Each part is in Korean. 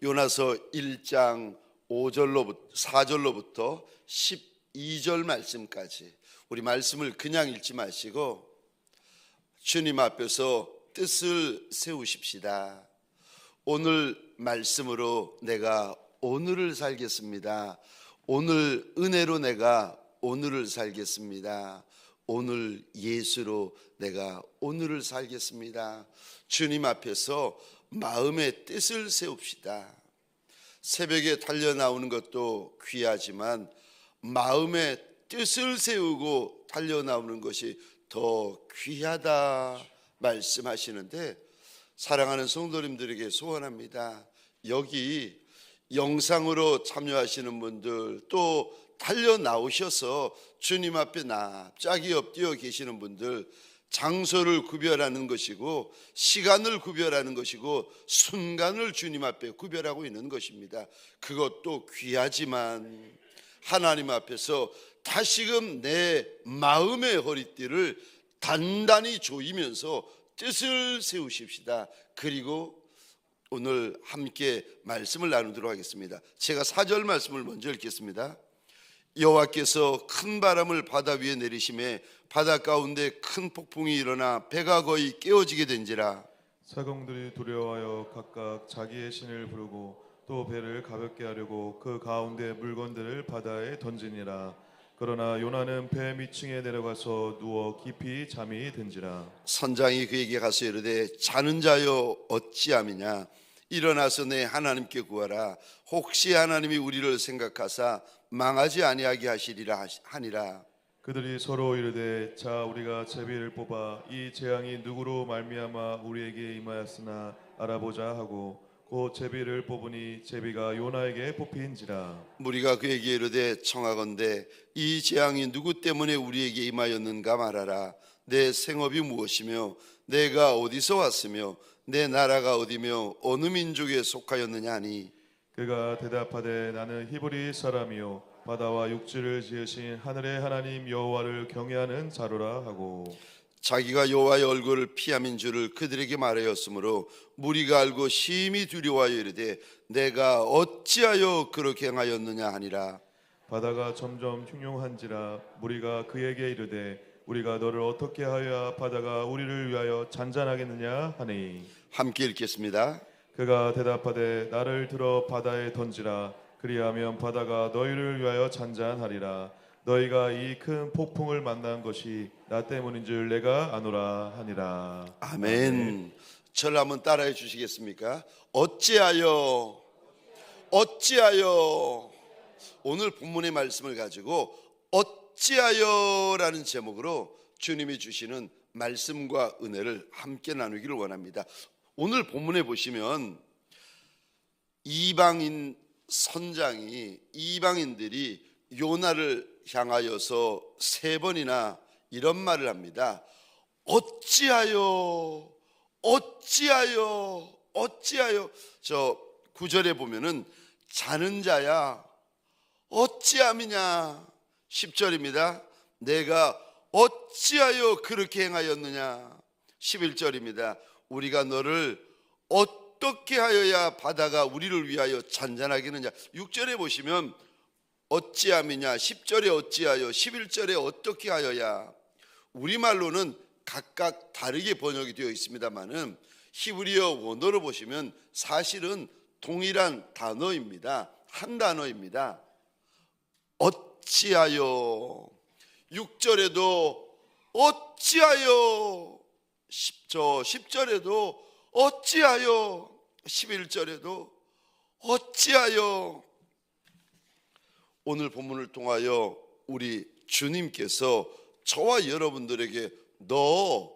요나서 1장 4절로부터 12절 말씀까지 우리 말씀을 그냥 읽지 마시고 주님 앞에서 뜻을 세우십시다. 오늘 말씀으로 내가 오늘을 살겠습니다. 오늘 은혜로 내가 오늘을 살겠습니다. 오늘 예수로 내가 오늘을 살겠습니다. 주님 앞에서 마음의 뜻을 세웁시다. 새벽에 달려나오는 것도 귀하지만 마음의 뜻을 세우고 달려나오는 것이 더 귀하다 말씀하시는데, 사랑하는 성도님들에게 소원합니다. 여기 영상으로 참여하시는 분들, 또 달려나오셔서 주님 앞에 납작이 엎드려 계시는 분들, 장소를 구별하는 것이고 시간을 구별하는 것이고 순간을 주님 앞에 구별하고 있는 것입니다. 그것도 귀하지만 하나님 앞에서 다시금 내 마음의 허리띠를 단단히 조이면서 뜻을 세우십시다. 그리고 오늘 함께 말씀을 나누도록 하겠습니다. 제가 4절 말씀을 먼저 읽겠습니다. 여호와께서 큰 바람을 바다 위에 내리심에 바다 가운데 큰 폭풍이 일어나 배가 거의 깨어지게 된지라. 사공들이 두려워하여 각각 자기의 신을 부르고 또 배를 가볍게 하려고 그 가운데 물건들을 바다에 던지니라. 그러나 요나는 배 밑층에 내려가서 누워 깊이 잠이 든지라. 선장이 그에게 가서 이르되 자는 자여 어찌함이냐, 일어나서 내 하나님께 구하라. 혹시 하나님이 우리를 생각하사 망하지 아니하게 하시리라 하니라. 그들이 서로 이르되 자 우리가 제비를 뽑아 이 재앙이 누구로 말미암아 우리에게 임하였으나 알아보자 하고 곧 제비를 뽑으니 제비가 요나에게 뽑힌지라. 무리가 그에게 이르되 청하건대 이 재앙이 누구 때문에 우리에게 임하였는가 말하라. 내 생업이 무엇이며 내가 어디서 왔으며 내 나라가 어디며 어느 민족에 속하였느냐 하니. 그가 대답하되 나는 히브리 사람이요 바다와 육지를 지으신 하늘의 하나님 여호와를 경외하는 자로라 하고, 자기가 여호와의 얼굴을 피함인 줄을 그들에게 말하였으므로 무리가 알고 심히 두려워하여 이르되 내가 어찌하여 그렇게 행하였느냐 하니라. 바다가 점점 흉흉한지라 무리가 그에게 이르되 우리가 너를 어떻게 하여야 바다가 우리를 위하여 잔잔하겠느냐 하니. 함께 읽겠습니다. 그가 대답하되 나를 들어 바다에 던지라. 그리하면 바다가 너희를 위하여 잔잔하리라. 너희가 이 큰 폭풍을 만난 것이 나 때문인 줄 내가 아노라 하니라. 아멘. 저를 한번 따라해 주시겠습니까? 어찌하여 오늘 본문의 말씀을 가지고 어찌하여라는 제목으로 주님이 주시는 말씀과 은혜를 함께 나누기를 원합니다. 오늘 본문에 보시면 이방인 선장이 이방인들이 요나를 향하여서 3번이나 이런 말을 합니다. 어찌하여. 저 9절에 보면은 자는 자야 어찌함이냐. 10절입니다. 내가 어찌하여 그렇게 행하였느냐. 11절입니다. 우리가 너를 어떻게 하여야 바다가 우리를 위하여 잔잔하겠느냐. 6절에 보시면 어찌함이냐, 10절에 어찌하여, 11절에 어떻게 하여야. 우리말로는 각각 다르게 번역이 되어 있습니다만은 히브리어 원어로 보시면 사실은 동일한 단어입니다. 한 단어입니다. 어찌하여. 6절에도 어찌하여, 10절에도 어찌하여, 11절에도 어찌하여. 오늘 본문을 통하여 우리 주님께서 저와 여러분들에게 너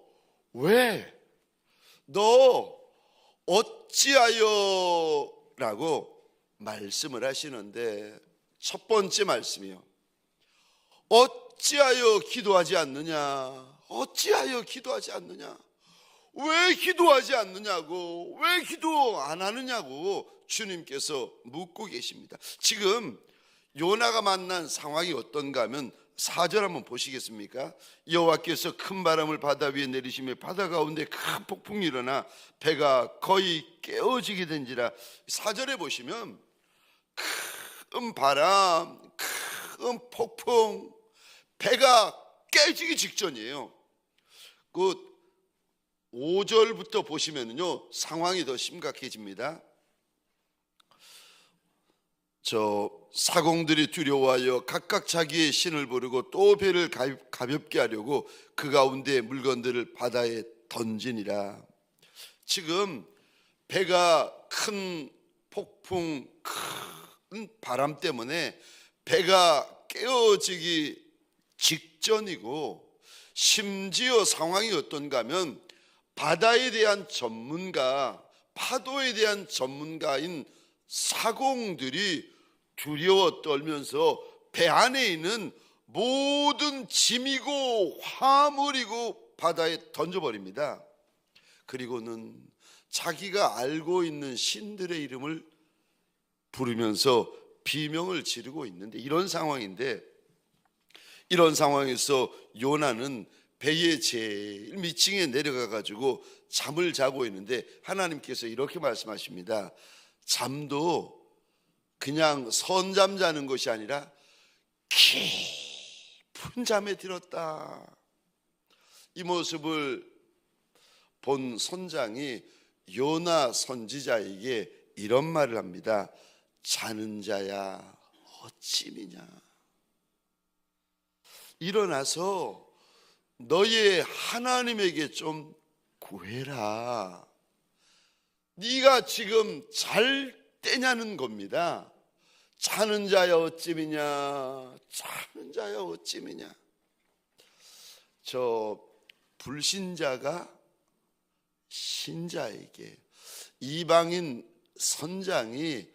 어찌하여 라고 말씀을 하시는데, 첫 번째 말씀이요, 어찌하여 기도하지 않느냐. 어찌하여 기도하지 않느냐. 왜 기도하지 않느냐고, 왜 기도 안 하느냐고 주님께서 묻고 계십니다. 지금 요나가 만난 상황이 어떤가 하면 4절 한번 보시겠습니까? 여호와께서 큰 바람을 바다 위에 내리시며 바다 가운데 큰 폭풍이 일어나 배가 거의 깨어지게 된지라. 4절에 보시면 큰 바람, 큰 폭풍, 배가 깨지기 직전이에요. 그 5절부터 보시면요 상황이 더 심각해집니다. 사공들이 두려워하여 각각 자기의 신을 부르고 또 배를 가볍게 하려고 그 가운데 물건들을 바다에 던지니라. 지금 배가 큰 폭풍, 큰 바람 때문에 배가 깨어지기 직전이고, 심지어 상황이 어떤가 하면 바다에 대한 전문가, 파도에 대한 전문가인 사공들이 두려워 떨면서 배 안에 있는 모든 짐이고 화물이고 바다에 던져버립니다. 그리고는 자기가 알고 있는 신들의 이름을 부르면서 비명을 지르고 있는데, 이런 상황인데, 이런 상황에서 요나는 배의 제일 밑층에 내려가 가지고 잠을 자고 있는데 하나님께서 이렇게 말씀하십니다. 잠도 그냥 선잠 자는 것이 아니라 깊은 잠에 들었다. 이 모습을 본 선장이 요나 선지자에게 이런 말을 합니다. 자는 자야 어찌미냐. 일어나서 너의 하나님에게 좀 구해라. 네가 지금 잘 때냐는 겁니다. 자는 자야 어찌미냐, 자는 자야 어찌미냐. 불신자가 신자에게, 이방인 선장이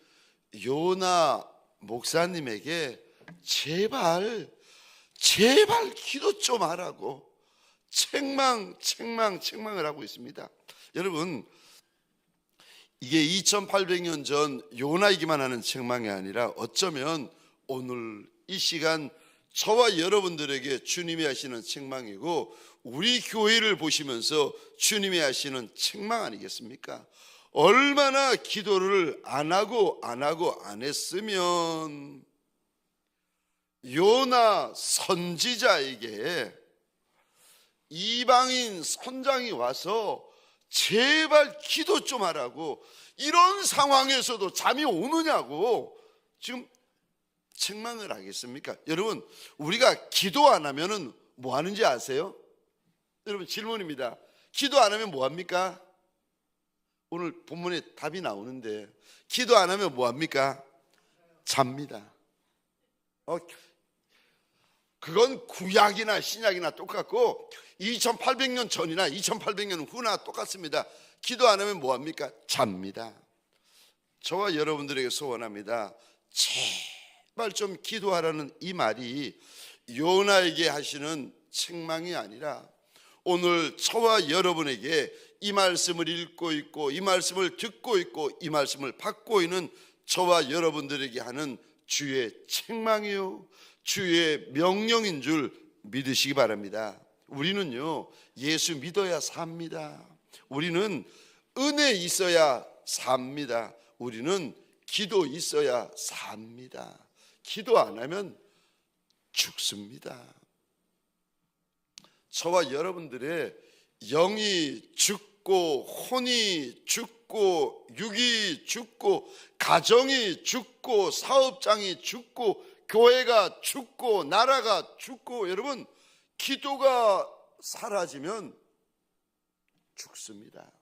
요나 목사님에게 제발 기도 좀 하라고 책망을 하고 있습니다. 여러분, 이게 2800년 전 요나이기만 하는 책망이 아니라 어쩌면 오늘 이 시간 저와 여러분들에게 주님이 하시는 책망이고, 우리 교회를 보시면서 주님이 하시는 책망 아니겠습니까? 얼마나 기도를 안 했으면 요나 선지자에게 이방인 선장이 와서 제발 기도 좀 하라고, 이런 상황에서도 잠이 오느냐고 지금 책망을 하겠습니까? 여러분, 우리가 기도 안 하면은 뭐 하는지 아세요? 여러분, 질문입니다. 기도 안 하면 뭐 합니까? 오늘 본문에 답이 나오는데, 기도 안 하면 뭐 합니까? 잡니다. 그건 구약이나 신약이나 똑같고 2800년 전이나 2800년 후나 똑같습니다. 기도 안 하면 뭐 합니까? 잡니다. 저와 여러분들에게 소원합니다. 제발 좀 기도하라는 이 말이 요나에게 하시는 책망이 아니라, 오늘 저와 여러분에게 이 말씀을 읽고 있고 이 말씀을 듣고 있고 이 말씀을 받고 있는 저와 여러분들에게 하는 주의 책망이요, 주의 명령인 줄 믿으시기 바랍니다. 우리는요, 예수 믿어야 삽니다. 우리는 은혜 있어야 삽니다. 우리는 기도 있어야 삽니다. 기도 안 하면 죽습니다. 저와 여러분들의 영이 죽고 혼이 죽고 육이 죽고 가정이 죽고 사업장이 죽고 교회가 죽고 나라가 죽고, 여러분, 기도가 사라지면 죽습니다.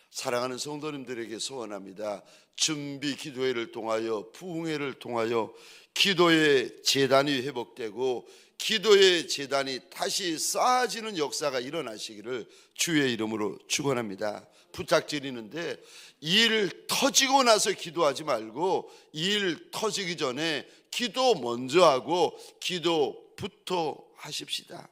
사랑하는 성도님들에게 소원합니다. 준비 기도회를 통하여, 부흥회를 통하여 기도의 재단이 회복되고 기도의 재단이 다시 쌓아지는 역사가 일어나시기를 주의 이름으로 축원합니다. 부탁드리는데, 일 터지고 나서 기도하지 말고 일 터지기 전에 기도 먼저 하고 기도부터 하십시다.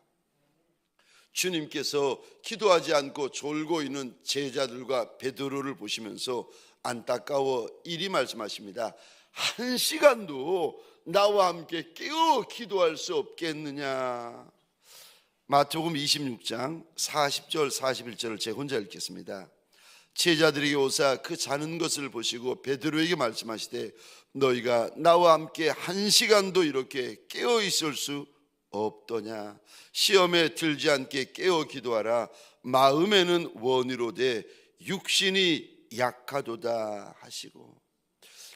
주님께서 기도하지 않고 졸고 있는 제자들과 베드로를 보시면서 안타까워 이리 말씀하십니다. 한 시간도 나와 함께 깨어 기도할 수 없겠느냐. 마태복음 26장 40절 41절을 제가 혼자 읽겠습니다. 제자들에게 오사 그 자는 것을 보시고 베드로에게 말씀하시되 너희가 나와 함께 한 시간도 이렇게 깨어 있을 수 없더냐. 시험에 들지 않게 깨어 기도하라. 마음에는 원이로되 육신이 약하도다 하시고,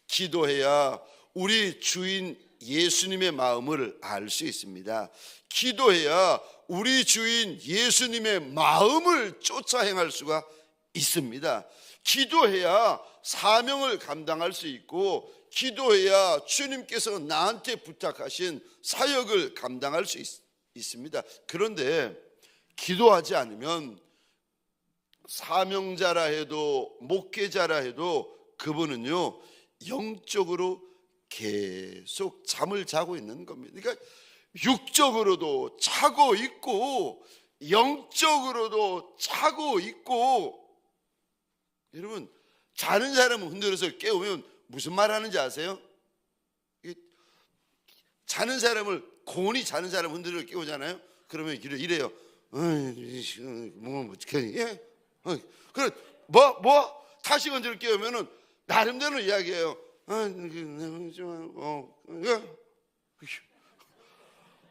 기도해야 우리 주인 예수님의 마음을 알 수 있습니다. 기도해야 우리 주인 예수님의 마음을 쫓아 행할 수가 있습니다. 기도해야 사명을 감당할 수 있고, 기도해야 주님께서 나한테 부탁하신 사역을 감당할 수 있습니다. 그런데 기도하지 않으면 사명자라 해도 목회자라 해도 그분은요 영적으로 계속 잠을 자고 있는 겁니다. 그러니까 육적으로도 자고 있고 영적으로도 자고 있고. 여러분, 자는 사람을 흔들어서 깨우면 무슨 말 하는지 아세요? 자는 사람을, 곤히 자는 사람을 흔들어 깨우잖아요. 그러면 이래요. 뭐 어떻게 예? 그래 뭐 다시 흔들어 깨우면은 나름대로 이야기해요.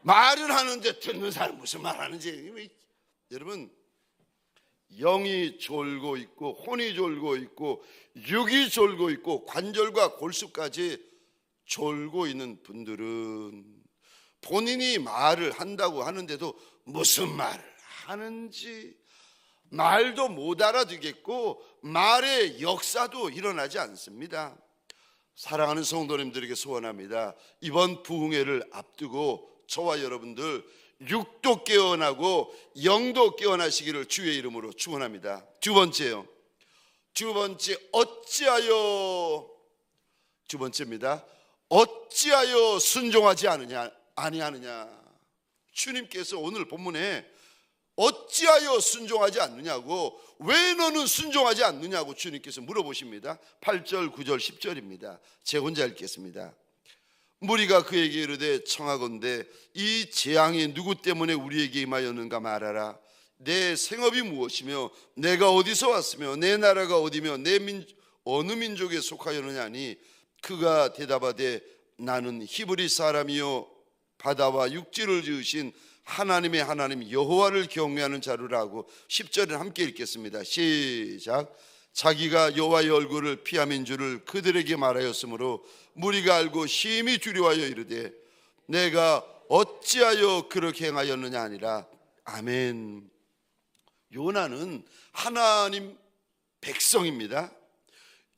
말을 하는데 듣는 사람 무슨 말 하는지. 여러분, 영이 졸고 있고 혼이 졸고 있고 육이 졸고 있고 관절과 골수까지 졸고 있는 분들은 본인이 말을 한다고 하는데도 무슨 말을 하는지 말도 못 알아듣겠고 말의 역사도 일어나지 않습니다. 사랑하는 성도님들에게 소원합니다. 이번 부흥회를 앞두고 저와 여러분들 육도 깨어나고 영도 깨어나시기를 주의 이름으로 축원합니다. 두 번째요. 두 번째, 두 번째입니다. 어찌하여 순종하지 아니하느냐. 주님께서 오늘 본문에 어찌하여 순종하지 않느냐고, 왜 너는 순종하지 않느냐고 주님께서 물어보십니다. 8절, 9절, 10절입니다. 제가 혼자 읽겠습니다. 무리가 그에게 이르되 청하건대 이 재앙이 누구 때문에 우리에게 임하였는가 말하라. 내 생업이 무엇이며 내가 어디서 왔으며 내 나라가 어디며 어느 민족에 속하였느냐니 그가 대답하되 나는 히브리 사람이요 바다와 육지를 지으신 하나님의 하나님 여호와를 경외하는 자루라고. 10절을 함께 읽겠습니다. 시작. 자기가 여호와의 얼굴을 피함인 줄을 그들에게 말하였으므로 무리가 알고 심히 두려워하여 이르되 내가 어찌하여 그렇게 행하였느냐 아니라. 아멘. 요나는 하나님 백성입니다.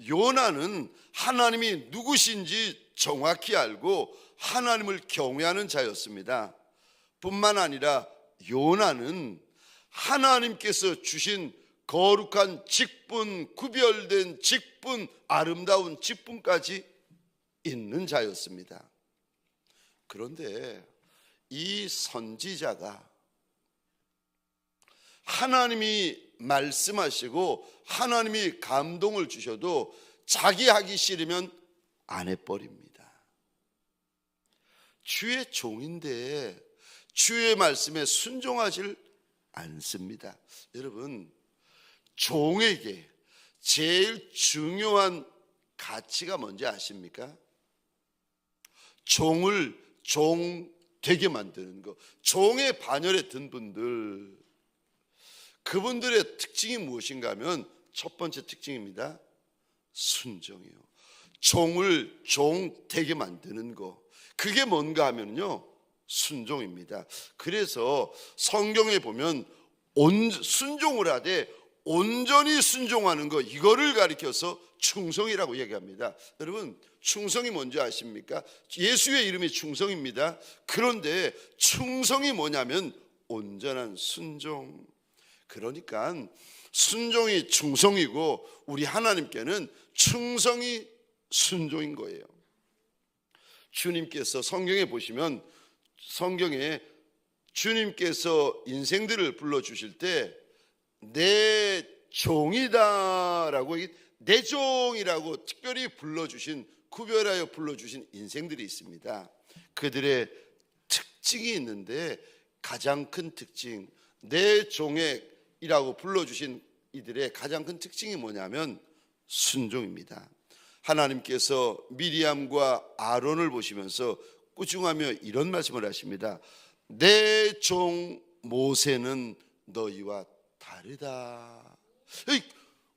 요나는 하나님이 누구신지 정확히 알고 하나님을 경외하는 자였습니다. 뿐만 아니라 요나는 하나님께서 주신 거룩한 직분, 구별된 직분, 아름다운 직분까지 있는 자였습니다. 그런데 이 선지자가 하나님이 말씀하시고 하나님이 감동을 주셔도 자기 하기 싫으면 안 해버립니다. 주의 종인데 주의 말씀에 순종하질 않습니다. 여러분, 종에게 제일 중요한 가치가 뭔지 아십니까? 종을 종 되게 만드는 거. 종의 반열에 든 분들, 그분들의 특징이 무엇인가 하면 첫 번째 특징입니다. 순종이요. 종을 종 되게 만드는 거. 그게 뭔가 하면요, 순종입니다. 그래서 성경에 보면 순종을 하되 온전히 순종하는 거, 이거를 가리켜서 충성이라고 얘기합니다. 여러분, 충성이 뭔지 아십니까? 예수의 이름이 충성입니다. 그런데 충성이 뭐냐면 온전한 순종. 그러니까 순종이 충성이고 우리 하나님께는 충성이 순종인 거예요. 주님께서 성경에 보시면, 성경에 주님께서 인생들을 불러주실 때 내 종이다라고, 내 종이라고 특별히 불러주신 구별하여 불러주신 인생들이 있습니다. 그들의 특징이 있는데 가장 큰 특징, 내 종이라고 불러주신 이들의 가장 큰 특징이 뭐냐면 순종입니다. 하나님께서 미리암과 아론을 보시면서 꾸중하며 이런 말씀을 하십니다. 내 종 모세는 너희와 다르다.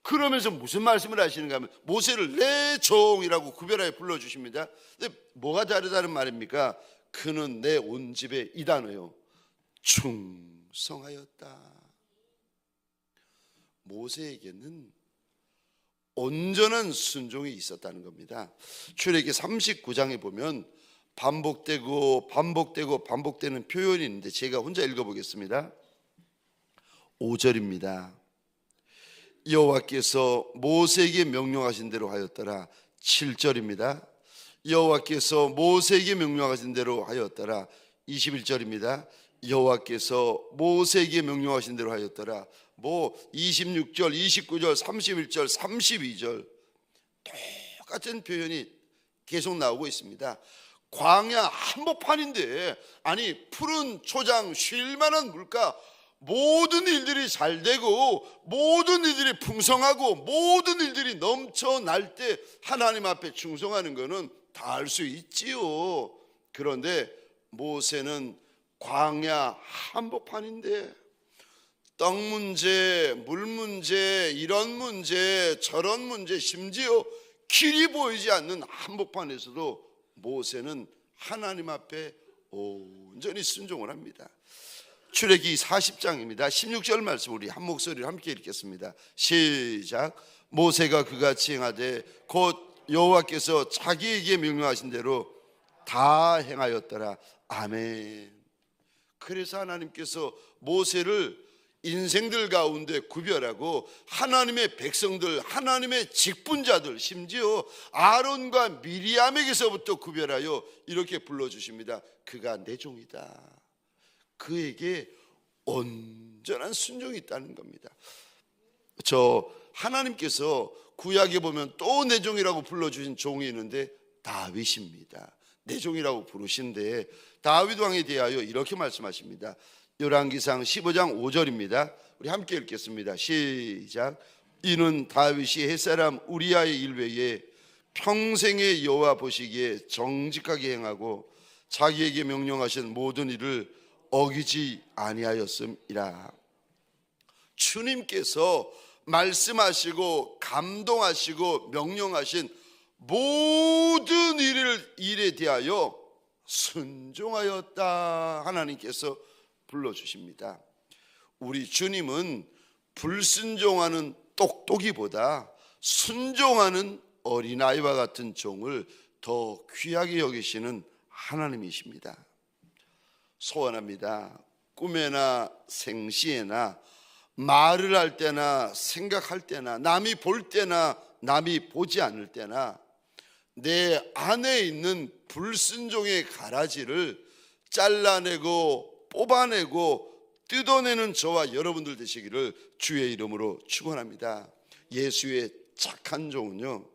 그러면서 무슨 말씀을 하시는가 하면 모세를 내 종이라고 구별하여 불러주십니다. 근데 뭐가 다르다는 말입니까? 그는 내 온 집에 이 단어요, 충성하였다. 모세에게는 온전한 순종이 있었다는 겁니다. 출애기 39장에 보면 반복되고 반복되는 표현이 있는데 제가 혼자 읽어보겠습니다. 5절입니다. 여호와께서 모세에게 명령하신 대로 하였더라. 7절입니다. 여호와께서 모세에게 명령하신 대로 하였더라. 21절입니다. 여호와께서 모세에게 명령하신 대로 하였더라. 26절, 29절, 31절, 32절 똑같은 표현이 계속 나오고 있습니다. 광야 한복판인데, 아니 푸른 초장, 쉴만한 물가, 모든 일들이 잘 되고 모든 일들이 풍성하고 모든 일들이 넘쳐날 때 하나님 앞에 충성하는 것은 다 할 수 있지요. 그런데 모세는 광야 한복판인데 떡 문제, 물 문제, 이런 문제, 저런 문제, 심지어 길이 보이지 않는 한복판에서도 모세는 하나님 앞에 온전히 순종을 합니다. 출애기 40장입니다. 16절 말씀 우리 한 목소리로 함께 읽겠습니다. 시작. 모세가 그같이 행하되 곧 여호와께서 자기에게 명령하신 대로 다 행하였더라. 아멘. 그래서 하나님께서 모세를 인생들 가운데 구별하고 하나님의 백성들, 하나님의 직분자들, 심지어 아론과 미리암에게서부터 구별하여 이렇게 불러주십니다. 그가 내 종이다. 그에게 온전한 순종이 있다는 겁니다. 하나님께서 구약에 보면 또 내 종이라고 불러주신 종이 있는데 다윗입니다. 내 종이라고 부르신데 다윗 왕에 대하여 이렇게 말씀하십니다. 열왕기상 15장 5절입니다. 우리 함께 읽겠습니다. 시작. 이는 다윗이 햇사람 우리아의 일 외에 평생의 여호와 보시기에 정직하게 행하고 자기에게 명령하신 모든 일을 어기지 아니하였음이라. 주님께서 말씀하시고 감동하시고 명령하신 모든 일에 대하여 순종하였다. 하나님께서 불러주십니다. 우리 주님은 불순종하는 똑똑이보다 순종하는 어린아이와 같은 종을 더 귀하게 여기시는 하나님이십니다. 소원합니다. 꿈에나 생시에나 말을 할 때나 생각할 때나 남이 볼 때나 남이 보지 않을 때나 내 안에 있는 불순종의 가라지를 잘라내고 뽑아내고 뜯어내는 저와 여러분들 되시기를 주의 이름으로 축원합니다. 예수의 착한 종은요,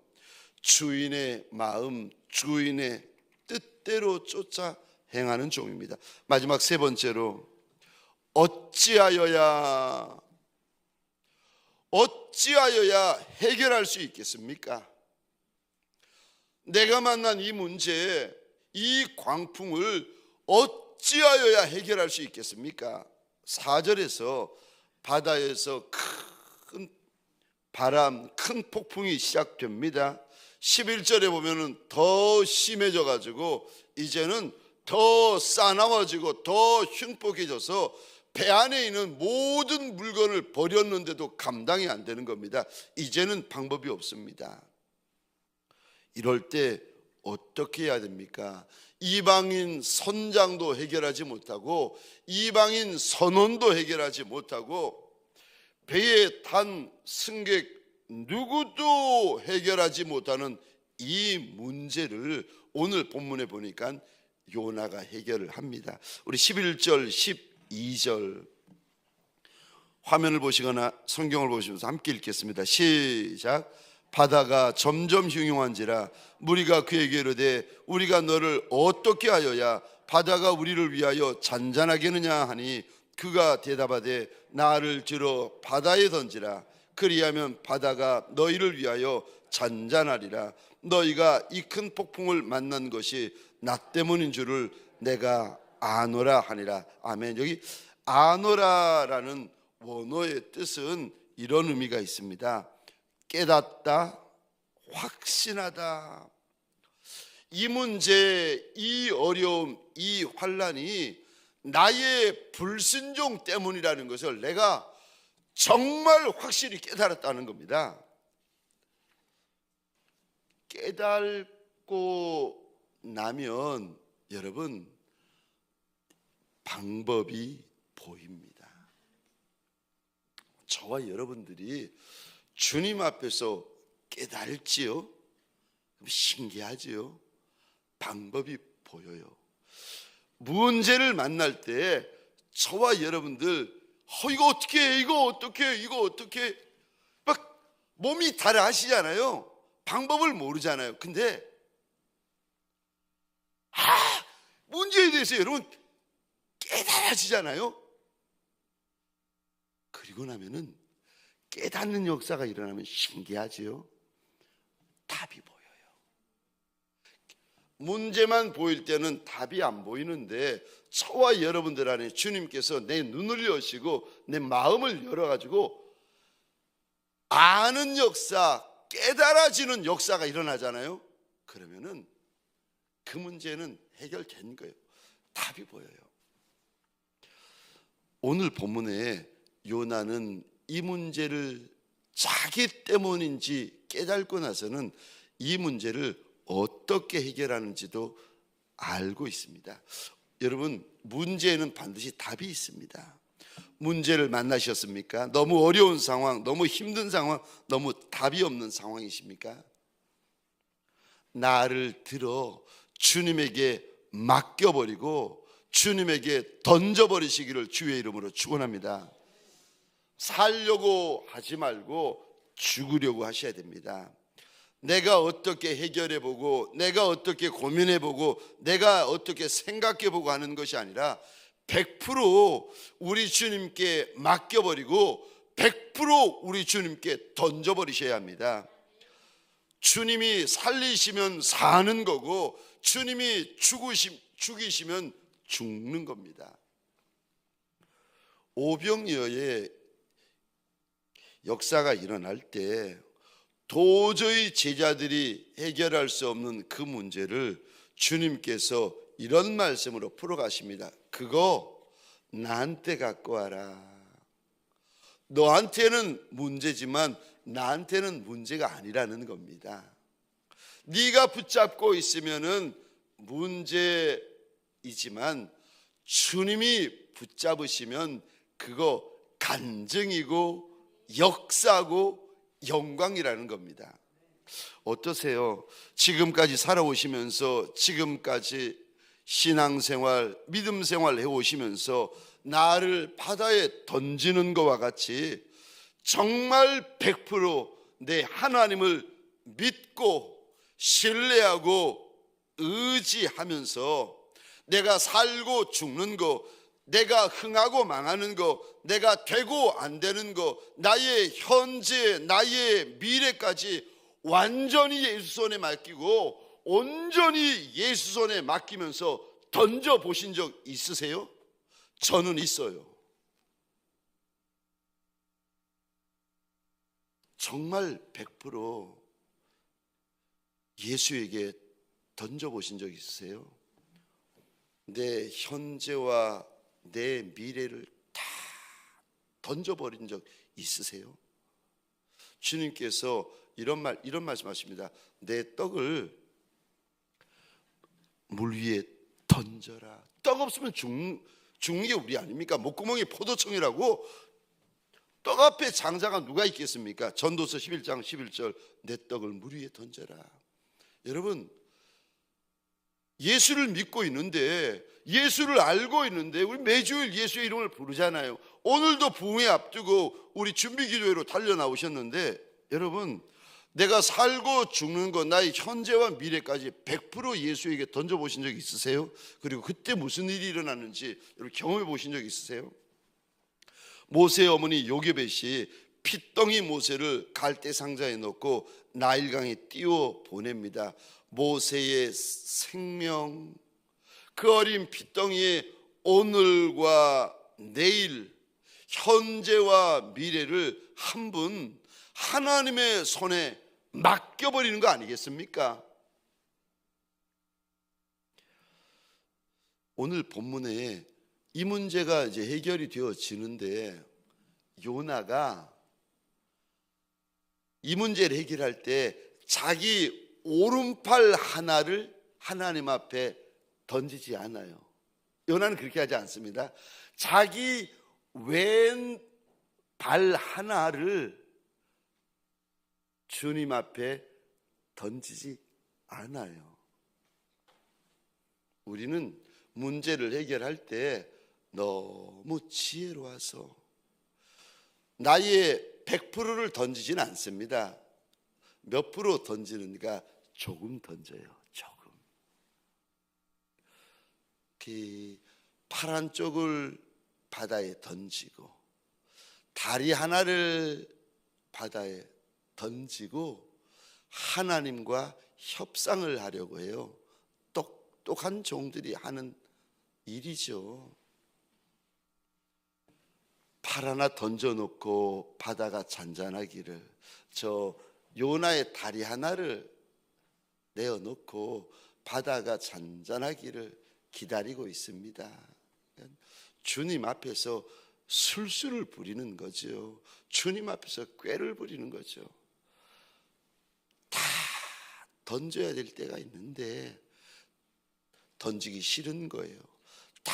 주인의 마음, 주인의 뜻대로 쫓아 행하는 종입니다. 마지막 세 번째로 어찌하여야 해결할 수 있겠습니까? 내가 만난 이 문제, 이 광풍을 어찌하여야 해결할 수 있겠습니까? 4절에서 바다에서 큰 바람, 큰 폭풍이 시작됩니다. 11절에 보면은 더 심해져 가지고 이제는 더 싸나워지고 더 흉폭해져서 배 안에 있는 모든 물건을 버렸는데도 감당이 안 되는 겁니다. 이제는 방법이 없습니다. 이럴 때 어떻게 해야 됩니까? 이방인 선장도 해결하지 못하고 이방인 선원도 해결하지 못하고 배에 탄 승객 누구도 해결하지 못하는 이 문제를 오늘 본문에 보니까 요나가 해결을 합니다. 우리 11절 12절 화면을 보시거나 성경을 보시면서 함께 읽겠습니다. 시작. 바다가 점점 흉흉한지라 무리가 그에게 이르되 우리가 너를 어떻게 하여야 바다가 우리를 위하여 잔잔하겠느냐 하니 그가 대답하되 나를 들어 바다에 던지라. 그리하면 바다가 너희를 위하여 잔잔하리라. 너희가 이 큰 폭풍을 만난 것이 나 때문인 줄을 내가 아노라 하니라. 아멘. 여기 아노라라는 원어의 뜻은 이런 의미가 있습니다. 깨닫다, 확신하다. 이 문제, 이 어려움, 이 환난이 나의 불순종 때문이라는 것을 내가 정말 확실히 깨달았다는 겁니다. 깨닫고 나면 여러분 방법이 보입니다. 저와 여러분들이 주님 앞에서 깨달지요? 그럼 신기하지요? 방법이 보여요. 문제를 만날 때 저와 여러분들 이거 어떻게 해? 이거 어떻게 해? 이거 어떻게 해? 막 몸이 달아 하시잖아요. 방법을 모르잖아요. 근데 문제에 대해서 여러분 깨달아지잖아요. 그리고 나면은 깨닫는 역사가 일어나면 신기하지요. 답이 보여요. 문제만 보일 때는 답이 안 보이는데 저와 여러분들 안에 주님께서 내 눈을 여시고 내 마음을 열어가지고 아는 역사, 깨달아지는 역사가 일어나잖아요. 그러면은 그 문제는 해결된 거예요. 답이 보여요. 오늘 본문에 요나는 이 문제를 자기 때문인지 깨닫고 나서는 이 문제를 어떻게 해결하는지도 알고 있습니다. 여러분, 문제에는 반드시 답이 있습니다. 문제를 만나셨습니까? 너무 어려운 상황, 너무 힘든 상황, 너무 답이 없는 상황이십니까? 나를 들어 주님에게 맡겨버리고 주님에게 던져버리시기를 주의 이름으로 축원합니다. 살려고 하지 말고 죽으려고 하셔야 됩니다. 내가 어떻게 해결해보고 내가 어떻게 고민해보고 내가 어떻게 생각해보고 하는 것이 아니라 100% 우리 주님께 맡겨버리고 100% 우리 주님께 던져버리셔야 합니다. 주님이 살리시면 사는 거고 주님이 죽이시면 죽는 겁니다. 오병이어의 역사가 일어날 때 도저히 제자들이 해결할 수 없는 그 문제를 주님께서 이런 말씀으로 풀어가십니다. 그거 나한테 갖고 와라. 너한테는 문제지만 나한테는 문제가 아니라는 겁니다. 네가 붙잡고 있으면은 문제이지만 주님이 붙잡으시면 그거 간증이고 역사고 영광이라는 겁니다. 어떠세요? 지금까지 살아오시면서 지금까지 신앙생활, 믿음생활 해오시면서 나를 바다에 던지는 것과 같이 정말 100% 하나님을 믿고 신뢰하고 의지하면서 내가 살고 죽는 거, 내가 흥하고 망하는 거, 내가 되고 안 되는 거, 나의 현재, 나의 미래까지 완전히 예수 손에 맡기고 온전히 예수 손에 맡기면서 던져보신 적 있으세요? 저는 있어요. 정말 100% 예수에게 던져보신 적 있으세요? 내 현재와 내 미래를 다 던져버린 적 있으세요? 주님께서 이런 말씀하십니다. 내 떡을 물 위에 던져라. 떡 없으면 죽는 게 우리 아닙니까? 목구멍이 포도청이라고. 떡 앞에 장자가 누가 있겠습니까? 전도서 11장 11절 내 떡을 물 위에 던져라. 여러분, 예수를 믿고 있는데, 예수를 알고 있는데 우리 매주일 예수의 이름을 부르잖아요. 오늘도 부흥회 앞두고 우리 준비기도회로 달려 나오셨는데 여러분, 내가 살고 죽는 것, 나의 현재와 미래까지 100% 예수에게 던져보신 적 있으세요? 그리고 그때 무슨 일이 일어났는지 여러분 경험해 보신 적 있으세요? 모세의 어머니 요게벳이 핏덩이 모세를 갈대 상자에 넣고 나일강에 띄워 보냅니다. 모세의 생명, 그 어린 핏덩이에 오늘과 내일, 현재와 미래를 한 분 하나님의 손에 맡겨버리는 거 아니겠습니까? 오늘 본문에 이 문제가 이제 해결이 되어지는데, 요나가 이 문제를 해결할 때 자기 오른팔 하나를 하나님 앞에 던지지 않아요. 요나는 그렇게 하지 않습니다. 자기 왼발 하나를 주님 앞에 던지지 않아요. 우리는 문제를 해결할 때 너무 지혜로워서 나의 100%를 던지지는 않습니다. 몇 프로 던지는가? 조금 던져요. 조금. 그 파란 쪽을 바다에 던지고 다리 하나를 바다에 던지고 하나님과 협상을 하려고 해요. 똑똑한 종들이 하는 일이죠. 팔 하나 던져놓고 바다가 잔잔하기를, 저 요나의 다리 하나를 내어놓고 바다가 잔잔하기를 기다리고 있습니다. 주님 앞에서 술수를 부리는 거죠. 주님 앞에서 꾀를 부리는 거죠. 다 던져야 될 때가 있는데 던지기 싫은 거예요. 다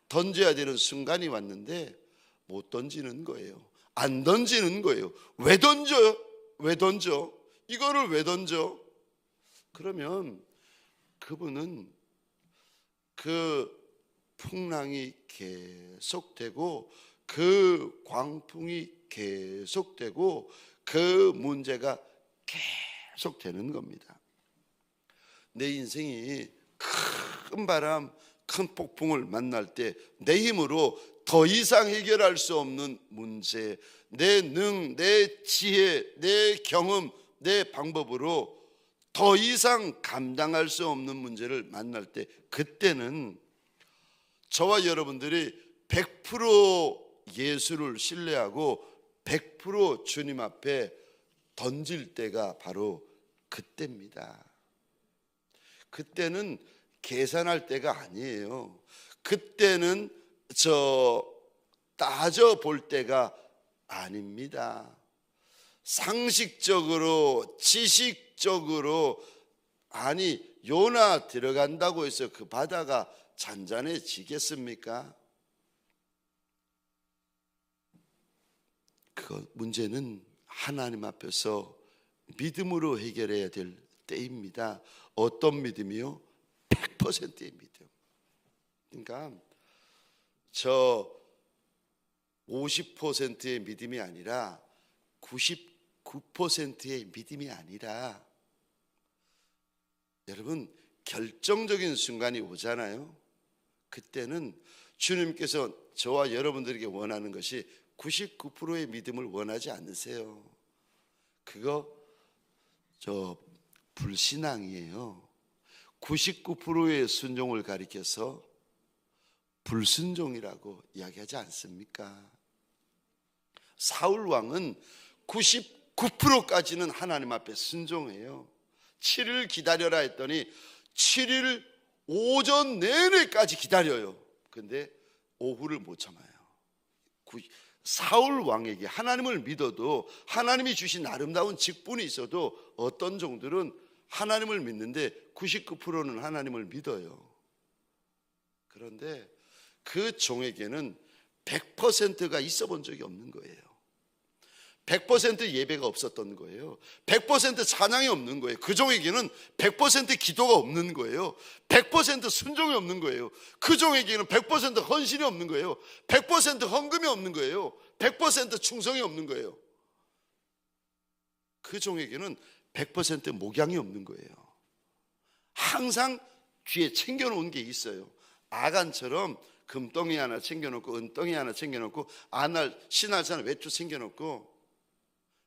던져야 되는 순간이 왔는데 못 던지는 거예요. 안 던지는 거예요. 왜 던져요? 왜 던져? 이거를 왜 던져? 그러면 그분은 그 풍랑이 계속되고 그 광풍이 계속되고 그 문제가 계속되는 겁니다. 내 인생이 큰 바람, 큰 폭풍을 만날 때 내 힘으로 더 이상 해결할 수 없는 문제, 내 내 지혜, 내 경험, 내 방법으로 더 이상 감당할 수 없는 문제를 만날 때, 그때는 저와 여러분들이 100% 예수를 신뢰하고 100% 주님 앞에 던질 때가 바로 그때입니다. 그때는 계산할 때가 아니에요. 그때는 따져볼 때가 아닙니다. 상식적으로, 지식적으로, 아니 요나 들어간다고 해서 그 바다가 잔잔해지겠습니까? 그 문제는 하나님 앞에서 믿음으로 해결해야 될 때입니다. 어떤 믿음이요? 100%의 믿음. 그러니까 저 50%의 믿음이 아니라 99%의 믿음이 아니라, 여러분 결정적인 순간이 오잖아요. 그때는 주님께서 저와 여러분들에게 원하는 것이 99%의 믿음을 원하지 않으세요. 그거 불신앙이에요. 99%의 순종을 가리켜서 불순종이라고 이야기하지 않습니까? 사울 왕은 99%까지는 하나님 앞에 순종해요. 7일 기다려라 했더니 7일 오전 내내까지 기다려요. 근데 오후를 못 참아요. 사울 왕에게 하나님을 믿어도, 하나님이 주신 아름다운 직분이 있어도 어떤 종들은 하나님을 믿는데 99%는 하나님을 믿어요. 그런데 그 종에게는 100%가 있어 본 적이 없는 거예요. 100% 예배가 없었던 거예요. 100% 찬양이 없는 거예요. 그 종에게는 100% 기도가 없는 거예요. 100% 순종이 없는 거예요. 그 종에게는 100% 헌신이 없는 거예요. 100% 헌금이 없는 거예요. 100% 충성이 없는 거예요. 그 종에게는 100% 목양이 없는 거예요. 항상 뒤에 챙겨놓은 게 있어요. 아간처럼 금덩이 하나 챙겨놓고 은덩이 하나 챙겨놓고 신알산 외투 챙겨놓고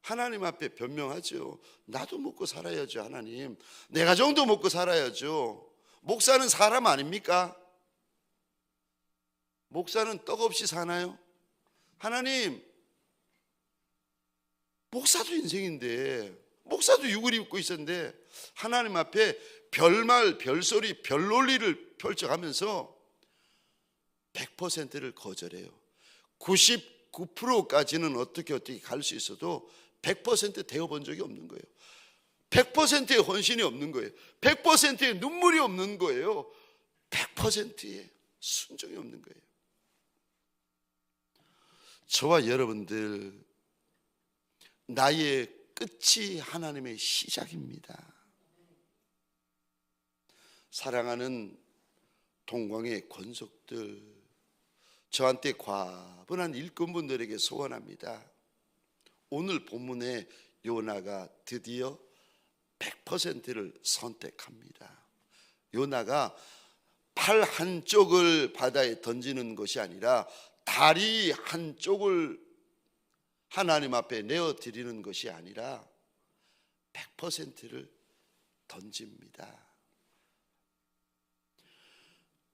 하나님 앞에 변명하죠. 나도 먹고 살아야죠. 하나님, 내 가정도 먹고 살아야죠. 목사는 사람 아닙니까? 목사는 떡 없이 사나요? 하나님, 목사도 인생인데, 목사도 육을 입고 있었는데 하나님 앞에 별말, 별소리, 별논리를 펼쳐가면서 100%를 거절해요. 99%까지는 어떻게 갈 수 있어도 100% 되어본 적이 없는 거예요. 100%의 헌신이 없는 거예요. 100%의 눈물이 없는 거예요. 100%의 순종이 없는 거예요. 저와 여러분들, 나의 끝이 하나님의 시작입니다. 사랑하는 동광의 권속들, 저한테 과분한 일꾼분들에게 소원합니다. 오늘 본문에 요나가 드디어 100%를 선택합니다. 요나가 팔 한쪽을 바다에 던지는 것이 아니라 다리 한쪽을 하나님 앞에 내어드리는 것이 아니라 100%를 던집니다.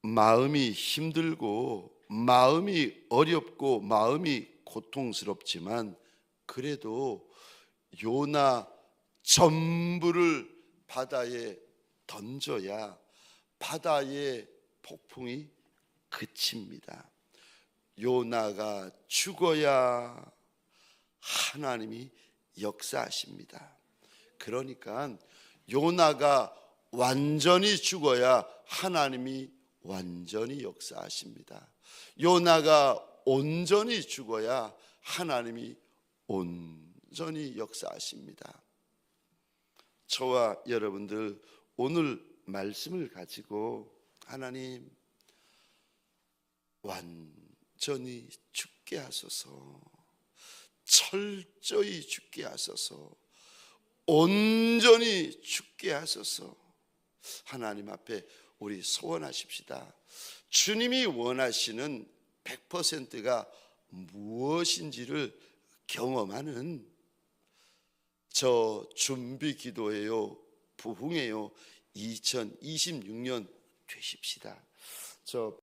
마음이 힘들고 마음이 어렵고 마음이 고통스럽지만 그래도 요나 전부를 바다에 던져야 바다의 폭풍이 그칩니다. 요나가 죽어야 하나님이 역사하십니다. 그러니까 요나가 완전히 죽어야 하나님이 완전히 역사하십니다. 요나가 온전히 죽어야 하나님이 온전히 역사하십니다. 저와 여러분들 오늘 말씀을 가지고 하나님 완전히 죽게 하소서, 철저히 죽게 하소서, 온전히 죽게 하소서. 하나님 앞에 우리 소원하십시다. 주님이 원하시는 100%가 무엇인지를 경험하는 저 준비 기도해요, 부흥해요 2026년 되십시다. 저